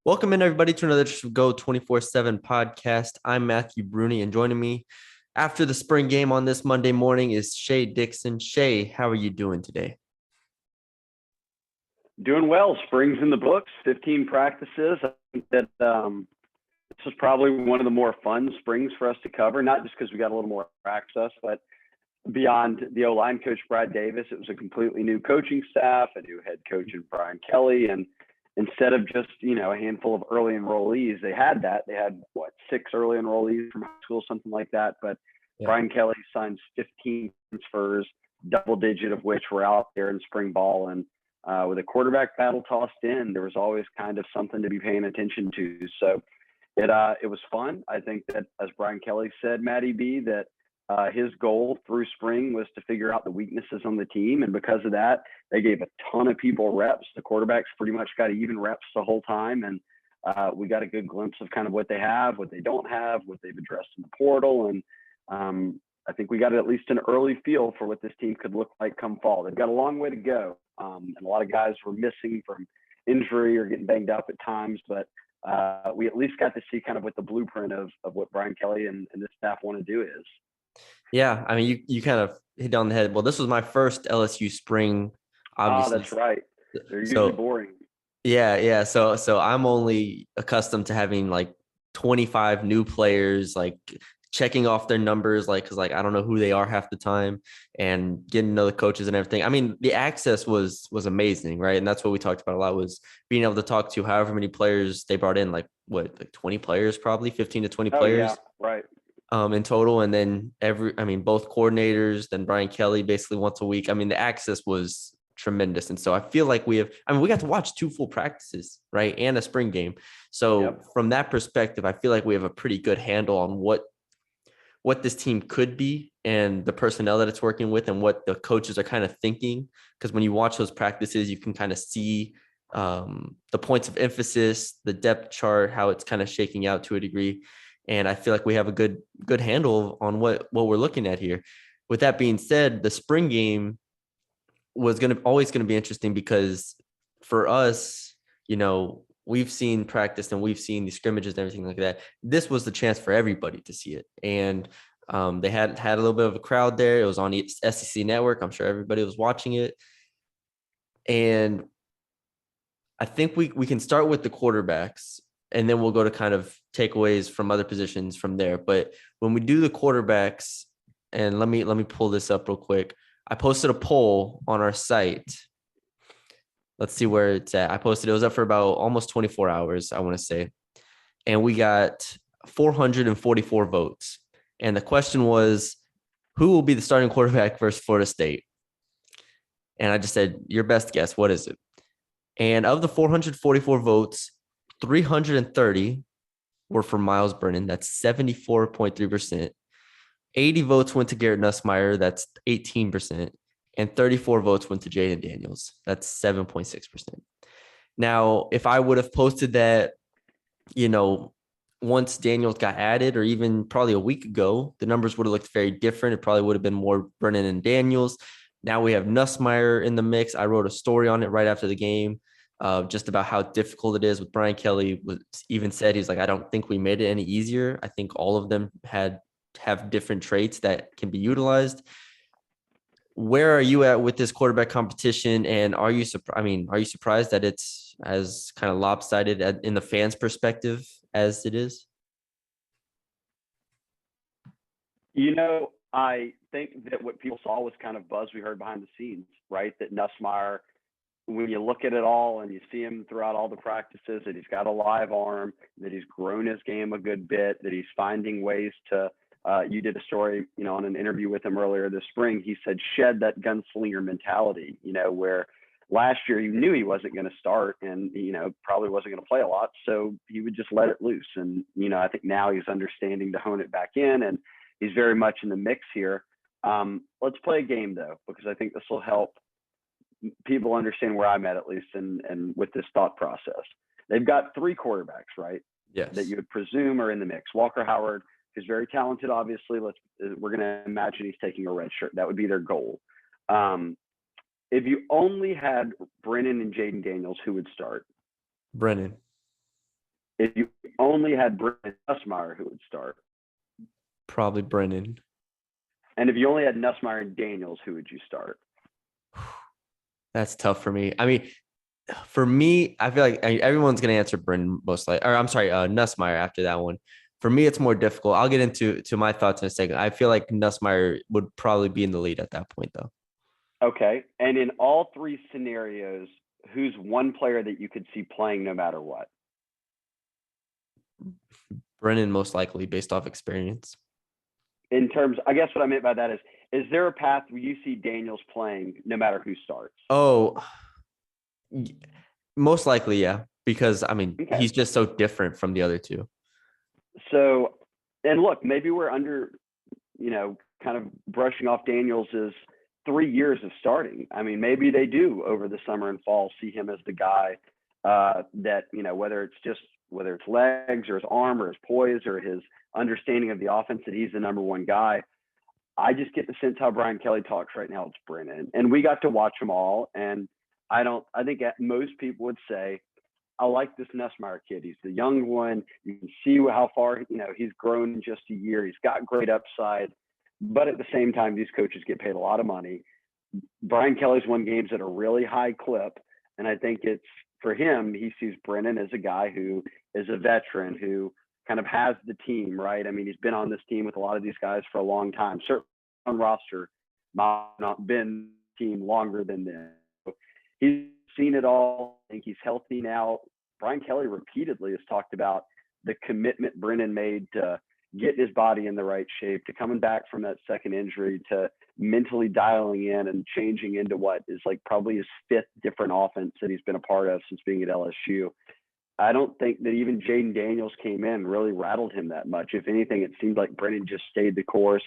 Welcome in, everybody, to another Go 24/7 podcast. I'm Matthew Brune, and joining me after the spring game on this Monday morning is Shea Dixon. Shea, how are you doing today? Doing well. Spring's in the books, 15 practices. I think that this was probably one of the more fun springs for us to cover, not just because we got a little more access, but beyond the O-line coach, Brad Davis, it was a completely new coaching staff, a new head coach in Brian Kelly. And instead of just, a handful of early enrollees, they had that. They had, six early enrollees from high school, something like that. But Yeah. Brian Kelly signs 15 transfers, double digit of which were out there in spring ball. And with a quarterback battle tossed in, there was always kind of something to be paying attention to. So it was fun. I think that, as Brian Kelly said, Matty B, that his goal through spring was to figure out the weaknesses on the team, and because of that, they gave a ton of people reps. The quarterbacks pretty much got even reps the whole time, and we got a good glimpse of kind of what they have, what they don't have, what they've addressed in the portal, and I think we got at least an early feel for what this team could look like come fall. They've got a long way to go, and a lot of guys were missing from injury or getting banged up at times, but we at least got to see kind of what the blueprint of what Brian Kelly and this staff want to do is. Yeah, I mean, you kind of hit on the head. Well, this was my first LSU spring, obviously. That's right. They're usually So boring. yeah. So I'm only accustomed to having like 25 new players, like checking off their numbers, like because like I don't know who they are half the time, and getting to know the coaches and everything. I mean, the access was amazing, right? And that's what we talked about a lot, was being able to talk to however many players they brought in, like 20 players, probably 15 to 20 Oh yeah, players right. in total. And then both coordinators, then Brian Kelly basically once a week. I mean, the access was tremendous. And so I feel like we got to watch two full practices, right? And a spring game. So Yep. from that perspective, I feel like we have a pretty good handle on what this team could be and the personnel that it's working with and what the coaches are kind of thinking. Because when you watch those practices, you can kind of see the points of emphasis, the depth chart, how it's kind of shaking out to a degree. And I feel like we have a good handle on what we're looking at here. With that being said, the spring game was always going to be interesting because for us, we've seen practice and we've seen the scrimmages and everything like that. This was the chance for everybody to see it. And they had a little bit of a crowd there. It was on the SEC network. I'm sure everybody was watching it. And I think we can start with the quarterbacks, and then we'll go to kind of takeaways from other positions from there. But when we do the quarterbacks, and let me pull this up real quick. I posted a poll on our site. Let's see where it's at. It was up for about almost 24 hours, I want to say. And we got 444 votes. And the question was, who will be the starting quarterback versus Florida State? And I just said, your best guess, what is it? And of the 444 votes, 330 were for Miles Brennan. That's 74.3%. 80 votes went to Garrett Nussmeier. That's 18%. And 34 votes went to Jaden Daniels. That's 7.6%. Now, if I would have posted that, once Daniels got added, or even probably a week ago, the numbers would have looked very different. It probably would have been more Brennan and Daniels. Now we have Nussmeier in the mix. I wrote a story on it right after the game, just about how difficult it is. With Brian Kelly even said, he's like, I don't think we made it any easier. I think all of them have different traits that can be utilized. Where are you at with this quarterback competition? And are you surprised that it's as kind of lopsided in the fans' perspective as it is? I think that what people saw was kind of buzz we heard behind the scenes, right? That Nussmeier, when you look at it all and you see him throughout all the practices, that he's got a live arm, that he's grown his game a good bit, that he's finding ways to, you did a story, on an interview with him earlier this spring. He said, shed that gunslinger mentality, where last year you knew he wasn't going to start and, probably wasn't going to play a lot. So he would just let it loose. And, I think now he's understanding to hone it back in, and he's very much in the mix here. Let's play a game, though, because I think this will help people understand where I'm at least, and with this thought process. They've got three quarterbacks, right? Yes. That you would presume are in the mix. Walker Howard is very talented, obviously. We're going to imagine he's taking a red shirt. That would be their goal. If you only had Brennan and Jaden Daniels, who would start? Brennan. If you only had Brennan Nussmeier, who would start? Probably Brennan. And if you only had Nussmeier and Daniels, who would you start? That's tough for me. I mean, for me, I feel like everyone's going to answer Brennan most likely, or I'm sorry, Nussmeier after that one. For me, it's more difficult. I'll get into my thoughts in a second. I feel like Nussmeier would probably be in the lead at that point, though. Okay. And in all three scenarios, who's one player that you could see playing no matter what? Brennan, most likely, based off experience. In terms, I guess what I meant by that is there a path where you see Daniels playing no matter who starts? Oh, most likely, yeah. Because, I mean, Okay. he's just so different from the other two. So, and look, maybe we're kind of brushing off Daniels' 3 years of starting. I mean, maybe they do over the summer and fall see him as the guy that, whether it's legs or his arm or his poise or his understanding of the offense, that he's the number one guy. I just get the sense how Brian Kelly talks right now. It's Brennan, and we got to watch them all. And I think most people would say, I like this Nussmeier kid. He's the young one. You can see how far, he's grown in just a year. He's got great upside, but at the same time, these coaches get paid a lot of money. Brian Kelly's won games at a really high clip. And I think it's for him, he sees Brennan as a guy who is a veteran, who kind of has the team, right? I mean, he's been on this team with a lot of these guys for a long time. Certainly on roster, not been team longer than this. So he's seen it all. I think he's healthy now. Brian Kelly repeatedly has talked about the commitment Brennan made to get his body in the right shape, to coming back from that second injury, to mentally dialing in and changing into what is like probably his fifth different offense that he's been a part of since being at LSU. I don't think that even Jaden Daniels came in really rattled him that much. If anything, it seemed like Brennan just stayed the course,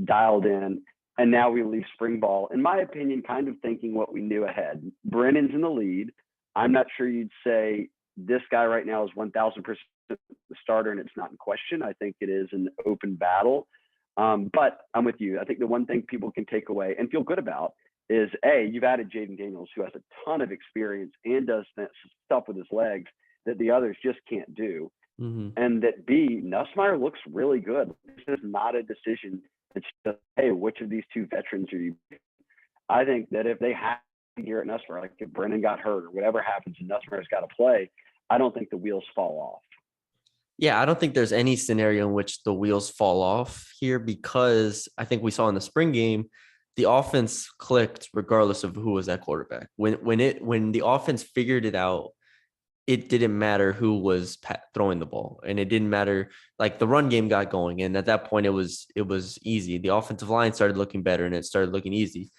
dialed in, and now we leave spring ball, in my opinion, kind of thinking what we knew ahead. Brennan's in the lead. I'm not sure you'd say this guy right now is 1,000% the starter and it's not in question. I think it is an open battle. But I'm with you. I think the one thing people can take away and feel good about is, A, you've added Jaden Daniels, who has a ton of experience and does stuff with his legs that the others just can't do. Mm-hmm. And that, B, Nussmeier looks really good. This is not a decision. It's just, hey, which of these two veterans are you? I think that if they have here at Nussmeier, like if Brennan got hurt or whatever happens and Nussmeier's got to play, I don't think the wheels fall off. Yeah, I don't think there's any scenario in which the wheels fall off here, because I think we saw in the spring game, the offense clicked regardless of who was at quarterback. When the offense figured it out, it didn't matter who was throwing the ball, and it didn't matter. Like the run game got going, and at that point, it was easy. The offensive line started looking better, and it started looking easy.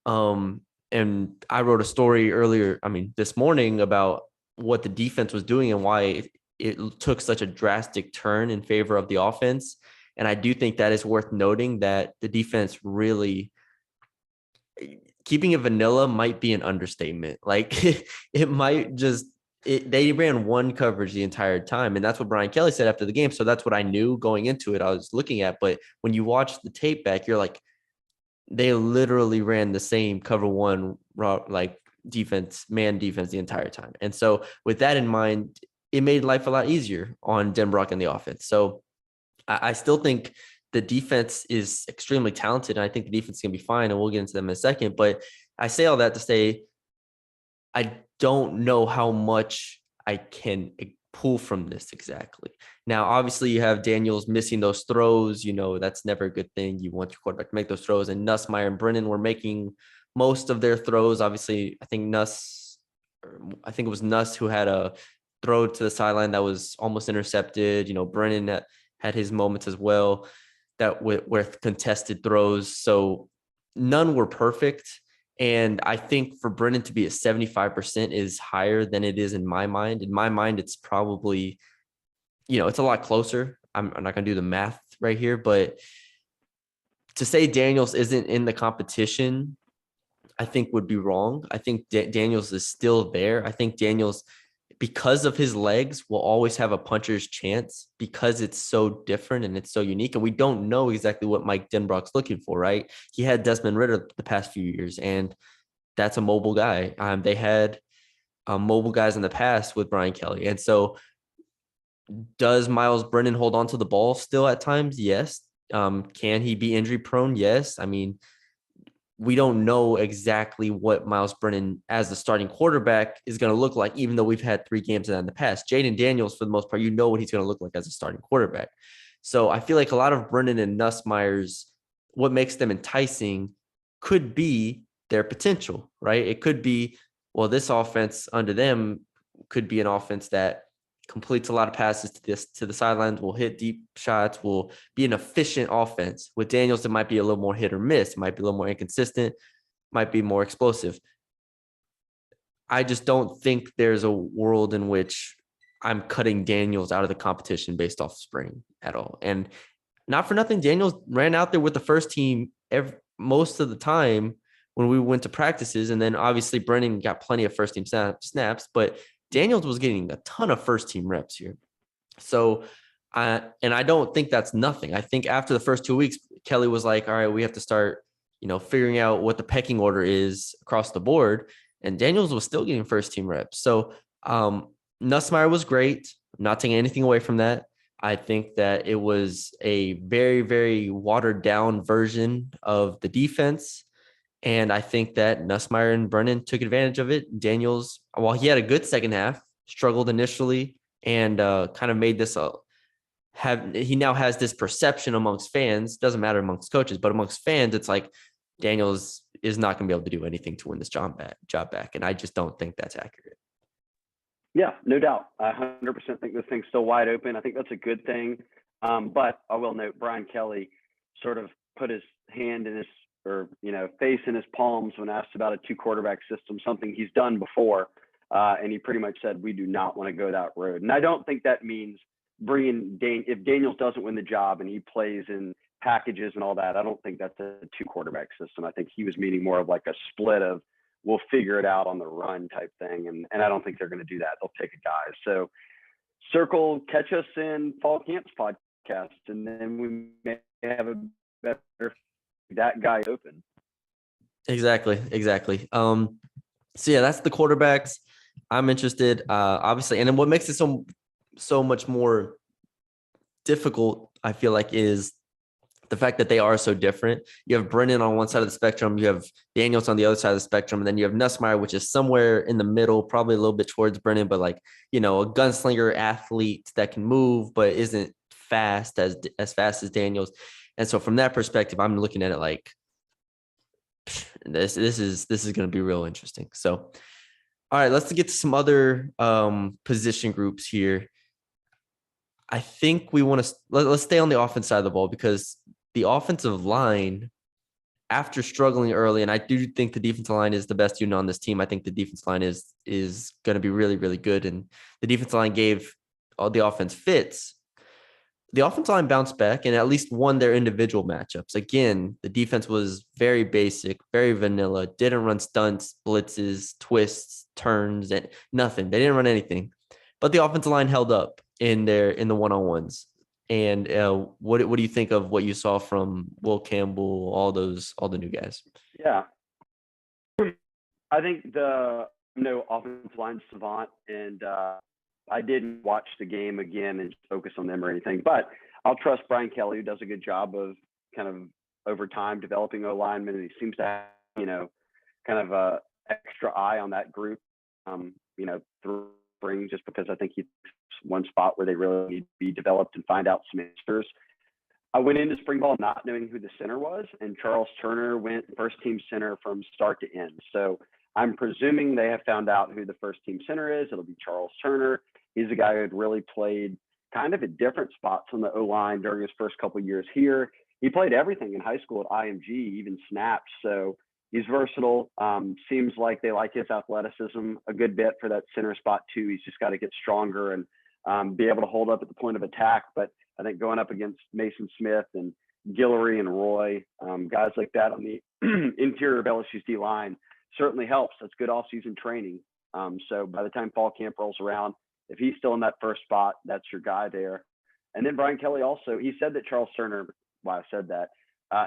And I wrote a story earlier, this morning, about what the defense was doing and why it took such a drastic turn in favor of the offense. And I do think that is worth noting, that the defense really, keeping it vanilla might be an understatement. Like it might just, they ran one coverage the entire time. And that's what Brian Kelly said after the game. So that's what I knew going into it, I was looking at. But when you watch the tape back, you're like, they literally ran the same cover one, like man defense the entire time. And so with that in mind, it made life a lot easier on Denbrock and the offense. So I still think the defense is extremely talented. And I think the defense is going to be fine. And we'll get into them in a second. But I say all that to say, I don't know how much I can pull from this exactly. Now, obviously, you have Daniels missing those throws. That's never a good thing. You want your quarterback to make those throws. And Nussmeier and Brennan were making most of their throws. Obviously, I think it was Nuss who had a throw to the sideline that was almost intercepted. Brennan had his moments as well that were contested throws. So none were perfect. And I think for Brennan to be at 75% is higher than it is in my mind. In my mind, it's probably, it's a lot closer. I'm not going to do the math right here, but to say Daniels isn't in the competition, I think would be wrong. I think Daniels is still there. I think Daniels, because of his legs, will always have a puncher's chance because it's so different and it's so unique. And we don't know exactly what Mike Denbrock's looking for, right? He had Desmond Ridder the past few years, and that's a mobile guy. They had mobile guys in the past with Brian Kelly. And so Does Miles Brennan hold on to the ball still at times? Yes. Can he be injury prone? Yes. I mean, we don't know exactly what Miles Brennan as the starting quarterback is going to look like, even though we've had 3 games of that in the past. Jaden Daniels, for the most part, you know what he's going to look like as a starting quarterback. So I feel like a lot of Brennan and Nussmeier's, what makes them enticing could be their potential, right? It could be, well, this offense under them could be an offense that completes a lot of passes to the sidelines, will hit deep shots, will be an efficient offense. With Daniels, it might be a little more hit or miss, it might be a little more inconsistent, might be more explosive. I just don't think there's a world in which I'm cutting Daniels out of the competition based off spring at all. And not for nothing, Daniels ran out there with the first team most of the time when we went to practices. And then obviously Brennan got plenty of first team snaps, but Daniels was getting a ton of first team reps here. So, and I don't think that's nothing. I think after the first 2 weeks, Kelly was like, all right, we have to start, figuring out what the pecking order is across the board. And Daniels was still getting first team reps. So, Nussmeier was great. I'm not taking anything away from that. I think that it was a very, very watered down version of the defense. And I think that Nussmeier and Brennan took advantage of it. Daniels, while he had a good second half, struggled initially and kind of made this he now has this perception amongst fans. Doesn't matter amongst coaches, but amongst fans, it's like Daniels is not going to be able to do anything to win this job back. And I just don't think that's accurate. Yeah, no doubt. I 100% think this thing's still wide open. I think that's a good thing. But I will note Brian Kelly sort of put his hand in his, or, face in his palms when asked about a 2-quarterback system, something he's done before. And he pretty much said, we do not want to go that road. And I don't think that means bringing if Daniels doesn't win the job and he plays in packages and all that, I don't think that's a 2-quarterback system. I think he was meaning more of like a split of, we'll figure it out on the run type thing. And I don't think they're going to do that. They'll pick a guy. So catch us in fall camps podcast, and then we may have a better that guy open. Exactly. So yeah, that's the quarterbacks. I'm interested, obviously. And then what makes it so much more difficult, I feel like, is the fact that they are so different. You have Brennan on one side of the spectrum, you have Daniels on the other side of the spectrum, and then you have Nussmeier, which is somewhere in the middle, probably a little bit towards Brennan, but like, a gunslinger athlete that can move, but isn't fast as fast as Daniels. And so from that perspective, I'm looking at it like this is going to be real interesting. So, all right, let's get to some other position groups here. I think we want to let's stay on the offense side of the ball, because the offensive line, after struggling early, and I do think the defensive line is the best unit on this team. I think the defensive line is going to be really, really good, and the defensive line gave all the offense fits. The offensive line bounced back and at least won their individual matchups. Again, the defense was very basic, very vanilla, didn't run stunts, blitzes, twists, turns, and nothing. They didn't run anything. But the offensive line held up in the one-on-ones. And what do you think of what you saw from Will Campbell, all the new guys? Yeah, I think offensive line savant, and I didn't watch the game again and focus on them or anything, but I'll trust Brian Kelly, who does a good job of kind of over time developing O linemen, and he seems to have, kind of a extra eye on that group, through spring, just because I think he's one spot where they really need to be developed and find out some answers. I went into spring ball not knowing who the center was, and Charles Turner went first team center from start to end. So I'm presuming they have found out who the first team center is. It'll be Charles Turner. He's a guy who had really played kind of at different spots on the O-line during his first couple of years here. He played everything in high school at IMG, even snaps. So he's versatile. Seems like they like his athleticism a good bit for that center spot too. He's just got to get stronger and be able to hold up at the point of attack. But I think going up against Mason Smith and Guillory and Roy, guys like that on the interior of LSU's D line certainly helps. That's good off-season training. So by the time fall camp rolls around, if he's still in that first spot, that's your guy there. And then Brian Kelly also, he said that Charles Turner, why I said that,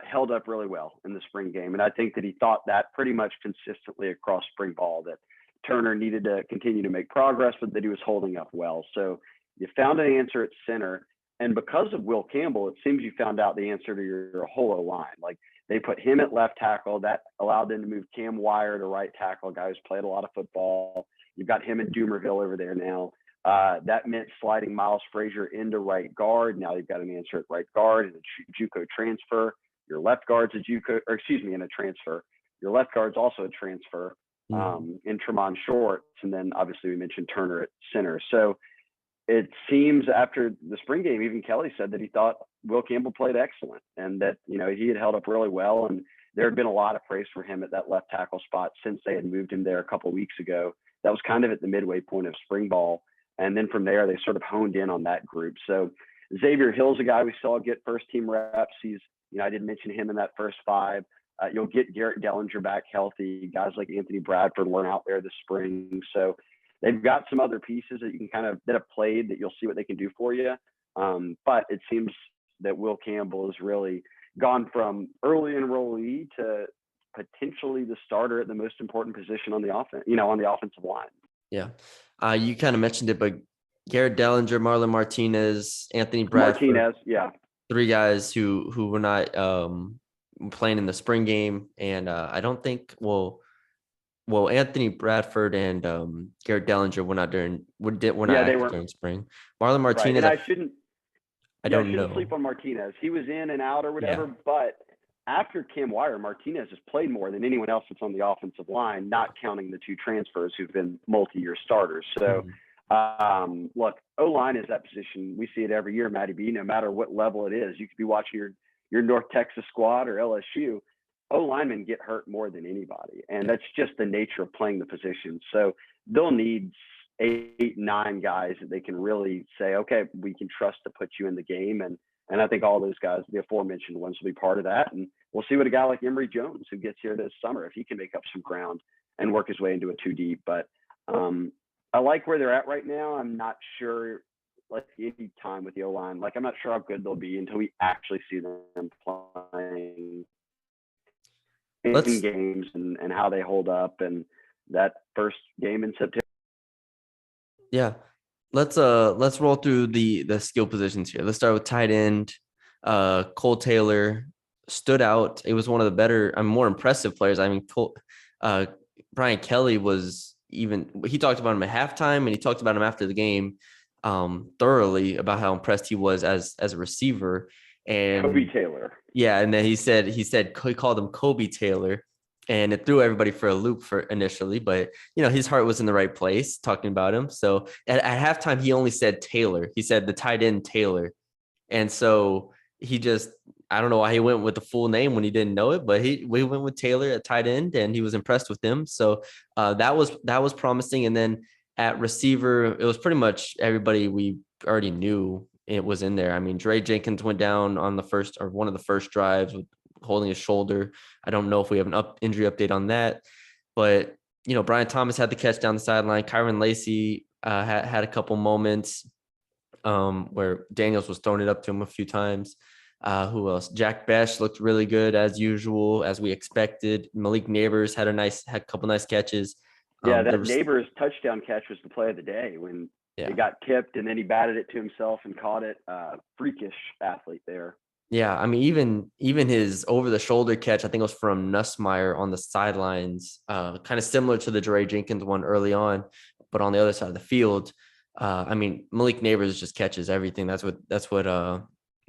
held up really well in the spring game. And I think that he thought that pretty much consistently across spring ball, that Turner needed to continue to make progress, but that he was holding up well. So You found an answer at center. And because of Will Campbell, it seems you found out the answer to your whole O-line. Like they put him at left tackle. That allowed them to move Cam Wire to right tackle, a guy who's played a lot of football. You've got him and Doomerville over there now. That meant sliding Miles Frazier into right guard. Now you've got an answer at right guard and a JUCO transfer. Your left guard's a JUCO, or excuse me, in a transfer. Your left guard's also a transfer in Tremont Shorts. And then obviously we mentioned Turner at center. So it seems after the spring game, even Kelly said that he thought Will Campbell played excellent and that, he had held up really well. And there had been a lot of praise for him at that left tackle spot since they had moved him there a couple of weeks ago. That was kind of at the midway point of spring ball. And then from there, they sort of honed in on that group. So Xavier Hill's a guy we saw get first team reps. He's, I didn't mention him in that first five. You'll get Garrett Dellinger back healthy. Guys like Anthony Bradford weren't out there this spring. So they've got some other pieces that you can that have played that you'll see what they can do for you. But it seems that Will Campbell has really gone from early enrollee to potentially the starter at the most important position on the offense, on the offensive line. Yeah. You kind of mentioned it, but Garrett Dellinger, Marlon Martinez, Anthony Bradford. Yeah. Three guys who were not playing in the spring game. And I don't think, Anthony Bradford and Garrett Dellinger were not active during spring. Marlon Martinez, right. And I don't know. Sleep on Martinez. He was in and out or whatever, but after Cam Wire, Martinez has played more than anyone else that's on the offensive line, not counting the two transfers who've been multi-year starters. So, look, O-line is that position. We see it every year, Matty B, no matter what level it is. You could be watching your North Texas squad or LSU. O-linemen get hurt more than anybody, and that's just the nature of playing the position. So they'll need 8, 9 guys that they can really say, okay, we can trust to put you in the game. And I think all those guys, the aforementioned ones, will be part of that. And we'll see what a guy like Emory Jones, who gets here this summer, if he can make up some ground and work his way into a 2 deep. But I like where they're at right now. I'm not sure, like any time with the O-line, I'm not sure how good they'll be until we actually see them playing in games and how they hold up and that first game in September. Yeah. Let's roll through the skill positions here. Let's start with tight end. Cole Taylor stood out. It was one of the better, more impressive players. I mean, Brian Kelly he talked about him at halftime and he talked about him after the game thoroughly about how impressed he was as a receiver. And Kobe Taylor. Yeah, and then he called him Kobe Taylor, and it threw everybody for a loop initially, but his heart was in the right place talking about him. So at halftime, he only said Taylor. He said the tight end Taylor, and so I don't know why he went with the full name when he didn't know it, but we went with Taylor at tight end, and he was impressed with him. So that was promising. And then at receiver, it was pretty much everybody we already knew. It was in there. I mean, Dre Jenkins went down on one of the first drives with holding his shoulder. I don't know if we have an injury update on that, but Brian Thomas had the catch down the sideline. Kyron Lacey had a couple moments where Daniels was throwing it up to him a few times. Who else? Jack Besh looked really good as usual, as we expected. Malik Neighbors had a couple nice catches. Yeah, that Neighbors touchdown catch was the play of the day when it got tipped and then he batted it to himself and caught it. Freakish athlete there. Yeah, I mean, even his over-the-shoulder catch, I think it was from Nussmeier on the sidelines, kind of similar to the Dre Jenkins one early on, but on the other side of the field. I mean, Malik Neighbors just catches everything. That's what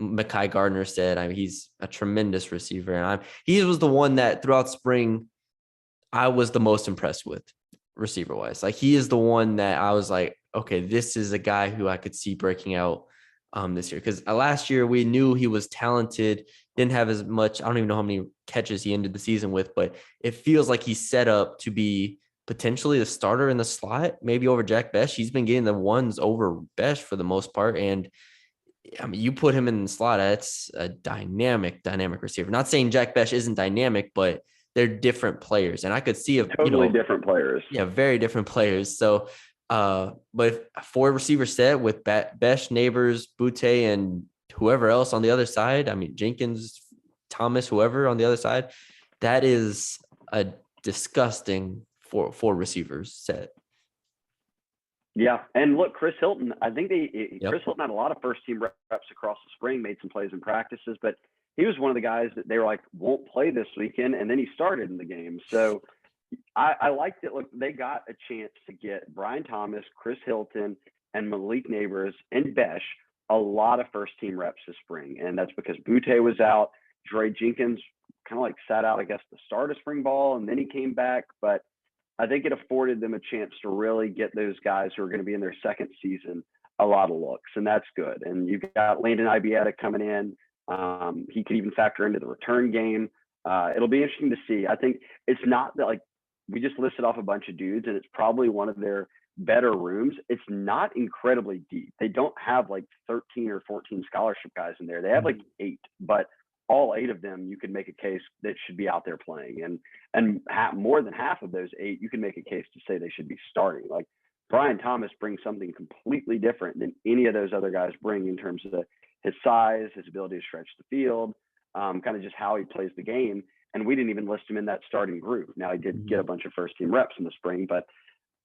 Mekhi Gardner said. I mean, he's a tremendous receiver, and he was the one that throughout spring I was the most impressed with receiver-wise. He is the one that I was like, okay, this is a guy who I could see breaking out this year, because last year we knew he was talented, didn't have as much. I don't even know how many catches he ended the season with, but it feels like he's set up to be potentially the starter in the slot, maybe over Jack Besh. He's been getting the ones over Besh for the most part, and I mean, you put him in the slot, that's a dynamic receiver. Not saying Jack Besh isn't dynamic, but they're different players, and I could see different players. Yeah, very different players. So. But 4 receiver set with Besh, Neighbors, Butte, and whoever else on the other side. I mean, Jenkins, Thomas, whoever on the other side, that is a disgusting four receivers set. Yeah, and look, Chris Hilton. I think Chris Yep. Hilton had a lot of first team reps across the spring, made some plays in practices, but he was one of the guys that they were like won't play this weekend, and then he started in the game. So I liked it. Look, they got a chance to get Brian Thomas, Chris Hilton, and Malik Neighbors and Besh a lot of first team reps this spring, and that's because Butte was out. Dre Jenkins kind of like sat out, I guess, the start of spring ball, and then he came back, but I think it afforded them a chance to really get those guys who are going to be in their second season a lot of looks, and that's good. And you've got Landon Ibieta coming in. He could even factor into the return game. It'll be interesting to see. I think it's not that like we just listed off a bunch of dudes, and it's probably one of their better rooms. It's not incredibly deep. They don't have like 13 or 14 scholarship guys in there. They have like 8, but all 8 of them you could make a case that should be out there playing. And more than half of those 8, you can make a case to say they should be starting. Like Brian Thomas brings something completely different than any of those other guys bring in terms of his size, his ability to stretch the field, kind of just how he plays the game. And we didn't even list him in that starting group. Now he did get a bunch of first team reps in the spring, but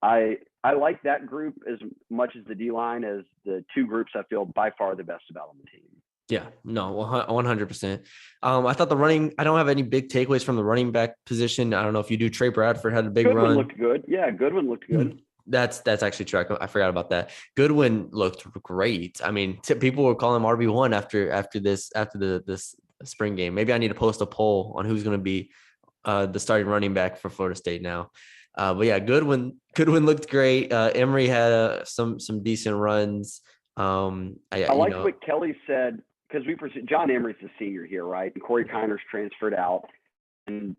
I like that group as much as the D line as the 2 groups I feel by far the best about on the team. Yeah, no, 100%. I thought I don't have any big takeaways from the running back position. I don't know if you do. Trey Bradford had a big Goodwin run. looked good. Yeah, Goodwin looked good. That's actually true. I forgot about that. Goodwin looked great. I mean, people were calling him RB1 after this spring game. Maybe I need to post a poll on who's going to be the starting running back for Florida State now. But yeah, Goodwin looked great. Emory had some decent runs. I liked what Kelly said because John Emery's the senior here, right? And Corey Kiner's transferred out, and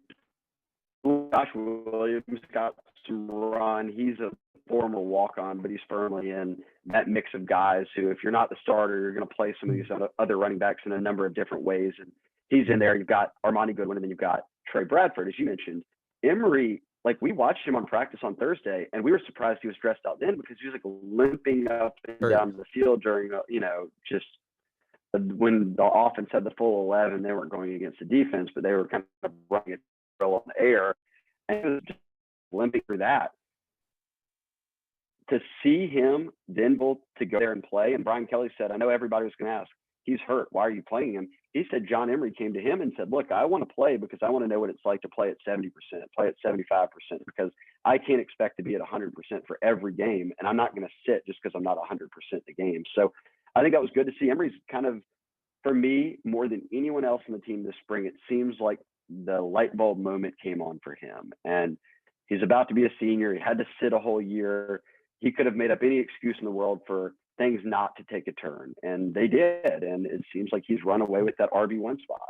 Josh Williams got some run. He's a former walk-on, but he's firmly in that mix of guys who, if you're not the starter, you're going to play some of these other running backs in a number of different ways. And he's in there. You've got Armani Goodwin, and then you've got Trey Bradford, as you mentioned. Emory, like we watched him on practice on Thursday, and we were surprised he was dressed out then because he was like limping up and down the field during, just when the offense had the full 11. They weren't going against the defense, but they were kind of running it on the air, and he was just limping through that. To see him then to go there and play, and Brian Kelly said, I know everybody was going to ask, he's hurt. Why are you playing him? He said John Emery came to him and said, look, I want to play because I want to know what it's like to play at 70%, play at 75%, because I can't expect to be at 100% for every game, and I'm not going to sit just because I'm not 100% the game. So I think that was good to see. Emery's kind of, for me, more than anyone else on the team this spring, it seems like the light bulb moment came on for him. And he's about to be a senior. He had to sit a whole year. He could have made up any excuse in the world for things not to take a turn, and they did. And it seems like he's run away with that RB1 spot.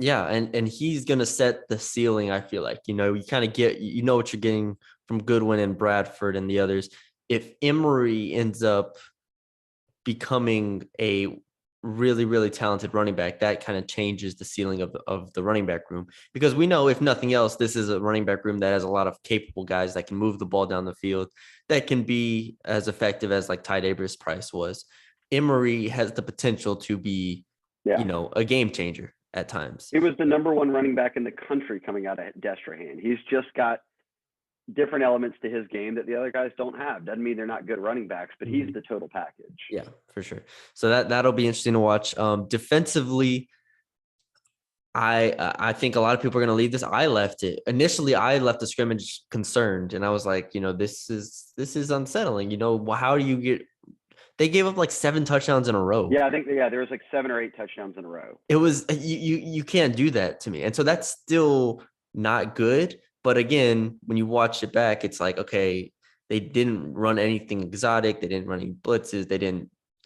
Yeah, and he's gonna set the ceiling. I feel like you kind of get what you're getting from Goodwin and Bradford and the others. If Emory ends up becoming a really, really talented running back, that kind of changes the ceiling of the running back room, because we know, if nothing else, this is a running back room that has a lot of capable guys that can move the ball down the field, that can be as effective as like Ty Davis Price was. Emory has the potential to be, a game changer at times. He was the number 1 running back in the country coming out of Destrehan. He's just got different elements to his game that the other guys don't have. Doesn't mean they're not good running backs, but he's the total package. Yeah, for sure. So that'll be interesting to watch. Defensively, I think a lot of people are going to leave this. I left it initially. I left the scrimmage concerned, and I was like, this is unsettling. How do you get? They gave up like 7 touchdowns in a row. Yeah, I think there was like 7 or 8 touchdowns in a row. It was you can't do that to me, and so that's still not good. But again, when you watch it back, it's like, okay, they didn't run anything exotic. They didn't run any blitzes.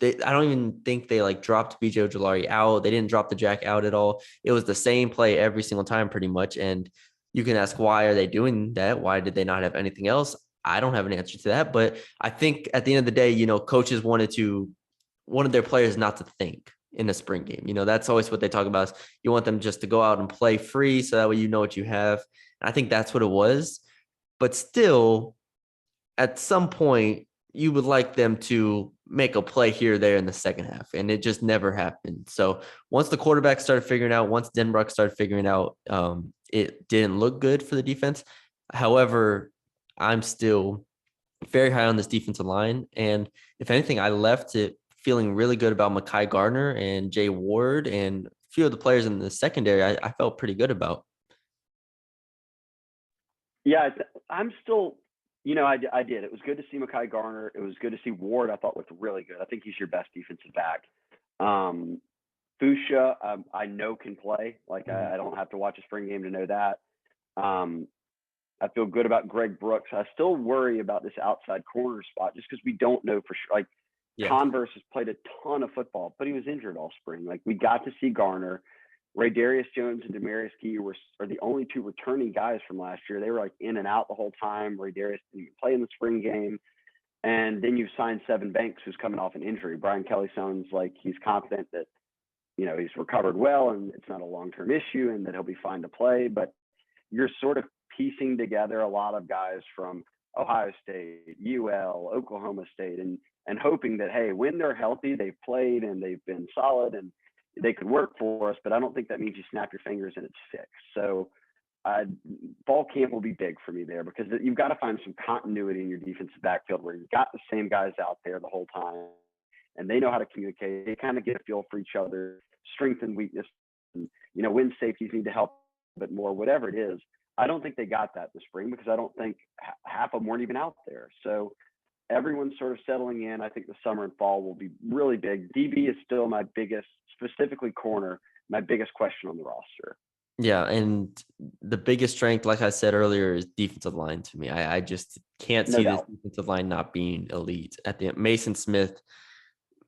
I don't even think they like dropped BJ Ojolari out. They didn't drop the jack out at all. It was the same play every single time pretty much. And you can ask, why are they doing that? Why did they not have anything else? I don't have an answer to that. But I think at the end of the day, coaches wanted their players not to think in a spring game. That's always what they talk about. Is you want them just to go out and play free, so that way you know what you have. And I think that's what it was. But still, at some point, you would like them to make a play here or there in the second half, and it just never happened. So once the quarterback started figuring out, once Denbrock started figuring out, it didn't look good for the defense. However, I'm still very high on this defensive line. And if anything, I left it feeling really good about Mekhi Gardner and Jay Ward and a few of the players in the secondary. I felt pretty good about. Yeah, I'm still, I did. It was good to see Mekhi Garner. It was good to see Ward. I thought looked really good. I think he's your best defensive back. Um, Fuchsia, I know can play. Like I don't have to watch a spring game to know that. Um, I feel good about Greg Brooks. I still worry about this outside corner spot just because we don't know for sure. Like Yeah. Converse has played a ton of football, but he was injured all spring. Like we got to see Garner. Ray Darius Jones and Demarius Key are the only two returning guys from last year. They were like in and out the whole time. Ray Darius didn't even play in the spring game. And then you've signed Seven Banks, who's coming off an injury. Brian Kelly sounds like he's confident that, he's recovered well and it's not a long-term issue and that he'll be fine to play. But you're sort of piecing together a lot of guys from Ohio State, UL, Oklahoma State, and hoping that, hey, when they're healthy, they've played and they've been solid and they could work for us. But I don't think that means you snap your fingers and it's fixed. So fall camp will be big for me there because you've got to find some continuity in your defensive backfield where you've got the same guys out there the whole time and they know how to communicate. They kind of get a feel for each other, strength and weakness, and, when safeties need to help a bit more, whatever it is. I don't think they got that this spring because I don't think half of them weren't even out there. So everyone's sort of settling in. I think the summer and fall will be really big. DB is still my biggest, specifically corner, my biggest question on the roster. Yeah, and the biggest strength, like I said earlier, is defensive line to me. I just can't see this defensive line not being elite. At the end, Mason Smith,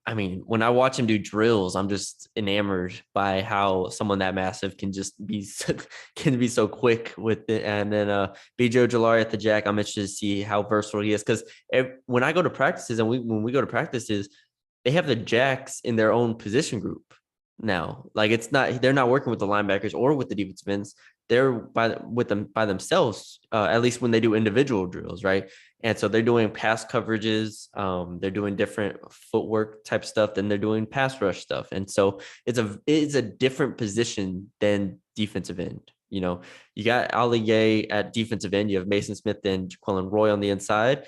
I mean, when I watch him do drills, I'm just enamored by how someone that massive can just be so quick with it. And then BJ Ojolari at the jack, I'm interested to see how versatile he is because when I go to practices and when we go to practices, they have the jacks in their own position group now. Like they're not working with the linebackers or with the defensive ends. They're with them by themselves, at least when they do individual drills, right? And so they're doing pass coverages. They're doing different footwork type stuff than they're doing pass rush stuff. And so it's a different position than defensive end. You got Ali Gay at defensive end. You have Mason Smith and Jaquelin Roy on the inside.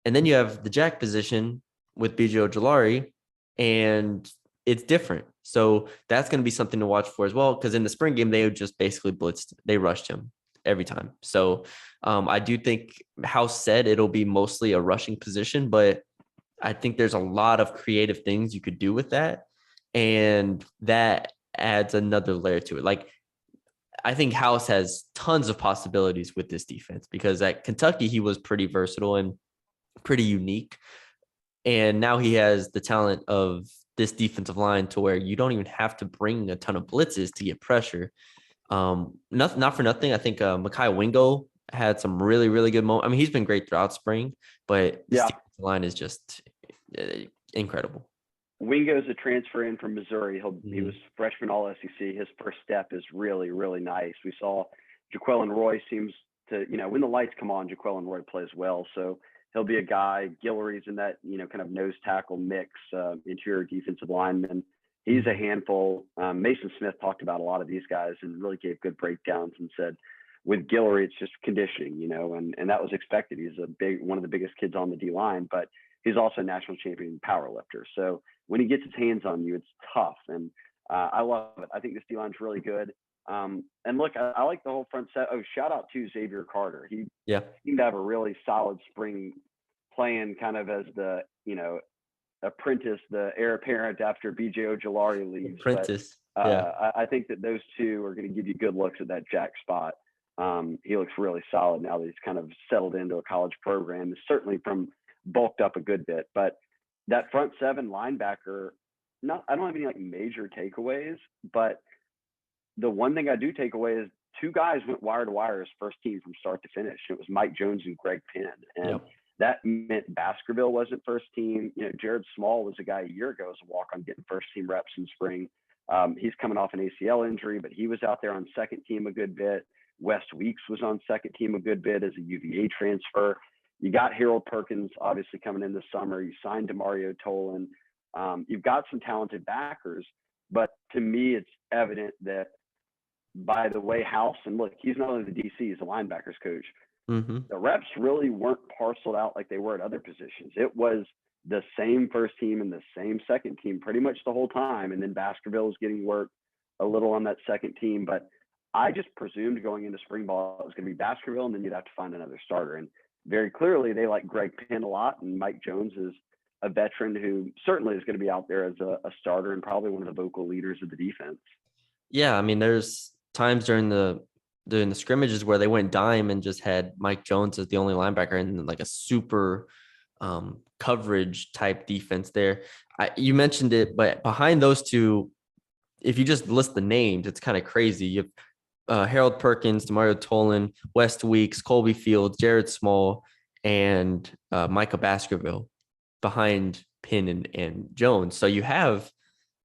And then you have the jack position with BJ Ojolari, and it's different. So that's going to be something to watch for as well. Because in the spring game, they just basically blitzed. They rushed him every time. So I do think House said it'll be mostly a rushing position, but I think there's a lot of creative things you could do with that. And that adds another layer to it. Like, I think House has tons of possibilities with this defense because at Kentucky, he was pretty versatile and pretty unique. And now he has the talent of this defensive line to where you don't even have to bring a ton of blitzes to get pressure. Not for nothing. I think Mekhi Wingo had some really, really good moments. I mean, he's been great throughout spring, but this defensive line is just incredible. Wingo's a transfer in from Missouri. He was freshman all SEC. His first step is really, really nice. We saw Jaquelin Roy seems to, when the lights come on, Jaquelin Roy plays well. So he'll be a guy. Guillory's in that, kind of nose tackle mix, interior defensive lineman. He's a handful. Mason Smith talked about a lot of these guys and really gave good breakdowns and said, with Guillory, it's just conditioning, and that was expected. He's one of the biggest kids on the D line, but he's also a national champion power lifter. So when he gets his hands on you, it's tough. And I love it. I think this D line's really good. And look, I like the whole front set. Oh, shout out to Xavier Carter. He seemed to have a really solid spring, playing kind of as the, apprentice, the heir apparent after BJ Ojolari leaves. Apprentice. I think that those two are going to give you good looks at that jack spot. He looks really solid now that he's kind of settled into a college program, certainly from bulked up a good bit. But that front seven linebacker, I don't have any like major takeaways, but the one thing I do take away is two guys went wire to wire as first team from start to finish. It was Mike Jones and Greg Penn. And that meant Baskerville wasn't first team. Jared Small was a guy a year ago as a walk-on getting first team reps in spring. He's coming off an ACL injury, but he was out there on second team a good bit. Wes Weeks was on second team a good bit as a UVA transfer. You got Harold Perkins obviously coming in this summer. You signed DeMario Tolan. You've got some talented backers, but to me, it's evident that by the way House, and look, he's not only the DC, he's a linebackers coach, Mm-hmm. The reps really weren't parceled out like they were at other positions. It was the same first team and the same second team pretty much the whole time. And then Baskerville was getting work a little on that second team. But I just presumed going into spring ball it was going to be Baskerville, and then you'd have to find another starter. And very clearly, they like Greg Penn a lot, and Mike Jones is a veteran who certainly is going to be out there as a starter and probably one of the vocal leaders of the defense. Yeah, I mean, there's times during the scrimmages where they went dime and just had Mike Jones as the only linebacker and like a super coverage type defense there. You mentioned it, but behind those two, if you just list the names, it's kind of crazy. You have Harold Perkins, Demario Tolan, West Weeks, Colby Fields, Jared Small, and Micah Baskerville behind Penn and Jones. So you have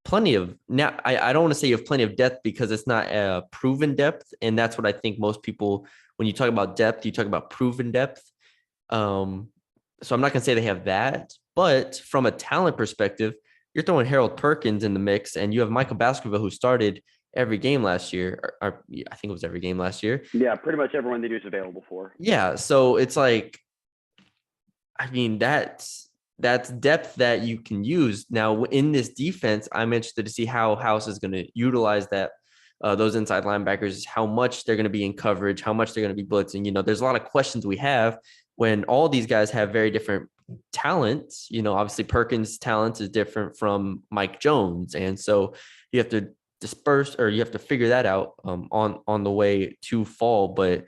plenty of now. I don't want to say you have plenty of depth because it's not a proven depth, and that's what I think most people, when you talk about depth, you talk about proven depth. So I'm not gonna say they have that, but from a talent perspective, you're throwing Harold Perkins in the mix, and you have Michael Baskerville who started every game last year. Or I think it was every game last year. Yeah, pretty much everyone they do is available for. Yeah, so it's like, I mean, that's depth that you can use. Now in this defense, I'm interested to see how House is going to utilize that, those inside linebackers, how much they're going to be in coverage, how much they're going to be blitzing. You know, there's a lot of questions we have when all these guys have very different talents. You know, obviously Perkins' talent is different from Mike Jones, and so you have to disperse, or you have to figure that out on the way to fall. But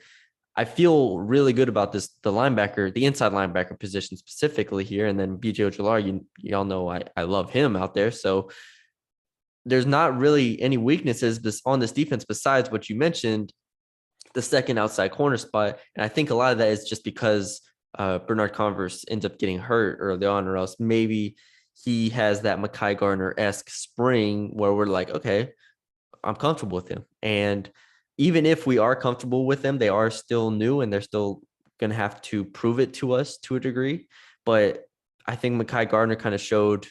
I feel really good about this, the linebacker, the inside linebacker position specifically here. And then BJ Ojulari, y'all know I love him out there. So there's not really any weaknesses on this defense besides what you mentioned, the second outside corner spot. And I think a lot of that is just because Bernard Converse ends up getting hurt early on, or else maybe he has that Mekhi Garner-esque spring where we're like, okay, I'm comfortable with him. And even if we are comfortable with them, they are still new and they're still going to have to prove it to us to a degree. But I think Mekhi Gardner kind of showed,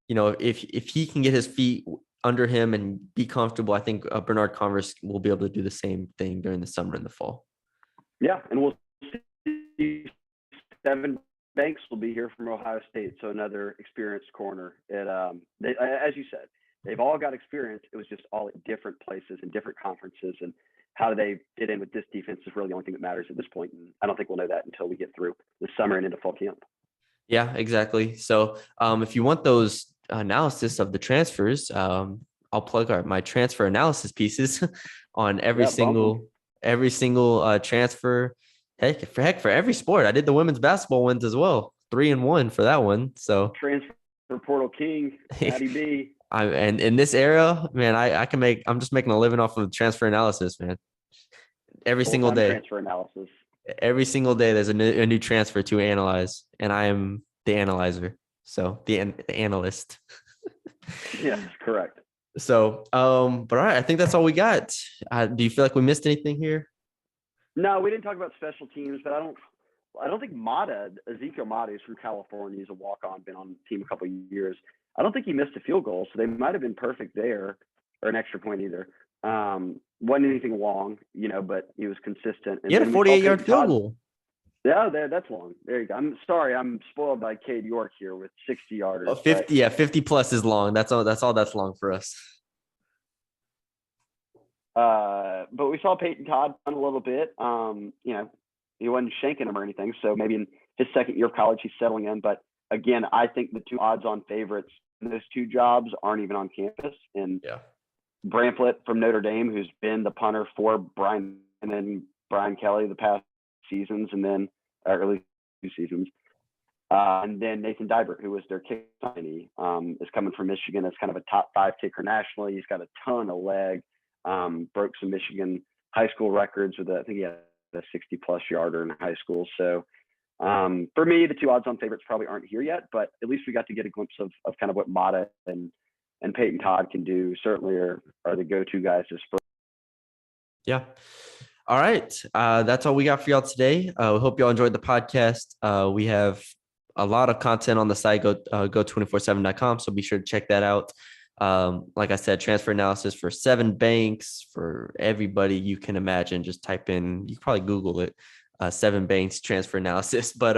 you know, if he can get his feet under him and be comfortable, I think Bernard Converse will be able to do the same thing during the summer and the fall. Yeah, and we'll see. Devin Banks will be here from Ohio State, so another experienced corner. As you said, they've all got experience. It was just all at different places and different conferences, and how they fit in with this defense is really the only thing that matters at this point. And I don't think we'll know that until we get through the summer and into fall camp. Yeah, exactly. So if you want those analysis of the transfers, I'll plug my transfer analysis pieces on every single transfer. Heck, for every sport. I did the women's basketball ones as well. 3-1 for that one. So transfer portal king, Matty B. And in this era, man, I'm just making a living off of transfer analysis, man. Every single day. Transfer analysis. Every single day, there's a new transfer to analyze, and I am the analyzer. So the analyst. Yes, correct. So, but all right, I think that's all we got. Do you feel like we missed anything here? No, we didn't talk about special teams, but I don't think Ezekiel Mata is from California. He's a walk-on, been on the team a couple of years. I don't think he missed a field goal, so they might have been perfect there, or an extra point either. Wasn't anything long, you know, but he was consistent. He had a 48-yard field goal. Yeah, that's long. There you go. I'm sorry, I'm spoiled by Cade York here with 60 yarders. Oh, 50, right? Yeah, 50 plus is long. That's all that's long for us. But we saw Peyton Todd run a little bit. You know, he wasn't shanking him or anything. So maybe in his second year of college, he's settling in. But again, I think the two odds-on favorites in those two jobs aren't even on campus. And Bramplett from Notre Dame, who's been the punter for Brian Kelly the past seasons, and then early 2 seasons. And then Nathan Dybert, who was their kick signee, is coming from Michigan as kind of a top 5 kicker nationally. He's got a ton of leg. Broke some Michigan high school records with I think he had a 60-plus yarder in high school. So for me, the two odds-on favorites probably aren't here yet, but at least we got to get a glimpse of kind of what Mata and Peyton Todd can do. Certainly are the go-to guys to spur. Yeah. All right. That's all we got for y'all today. We hope y'all enjoyed the podcast. We have a lot of content on the site, go247.com. So be sure to check that out. Like I said, transfer analysis for 7 banks, for everybody you can imagine. Just type in, you can probably Google it. Seven Banks transfer analysis. But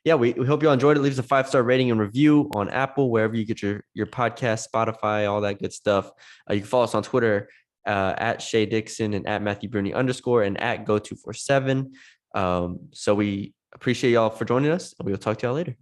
yeah, we hope you all enjoyed it. Leave us a 5-star rating and review on Apple, wherever you get your podcast, Spotify, all that good stuff. You can follow us on Twitter at Shea Dixon and at Matthew Brune _ and at Go247. So we appreciate y'all for joining us, and we will talk to y'all later.